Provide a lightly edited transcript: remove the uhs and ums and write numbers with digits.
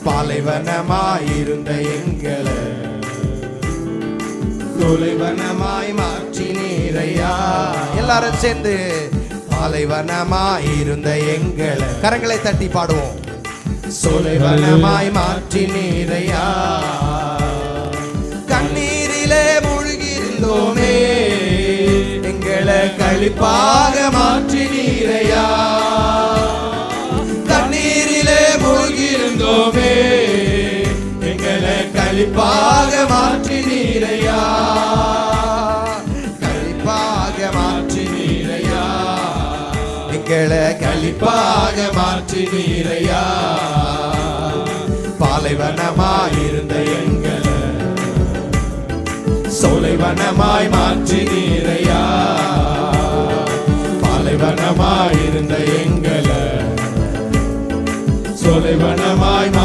பாலைவனமாயிருந்த எங்களை தொலைவனமாய் மாற்றினீரையா. எல்லாரும் சேர்ந்து பாலைவனமாயிருந்த எங்களை கரங்களை தட்டி பாடுவோம். சொலைவனமாய் மாற்றினீரையா. கண்ணீரிலே மூழ்கியிருந்தோமே, எங்களை களிப்பாக மாற்றினீரையா. கண்ணீரிலே மூழ்கியிருந்தோமே, எங்களை களிப்பாக மாற்றினீரையா. களிப்பாக மாற்றினீரையா. எங்களை களிப்பாக மாற்றினீரையா. பாலைவனமாயிருந்த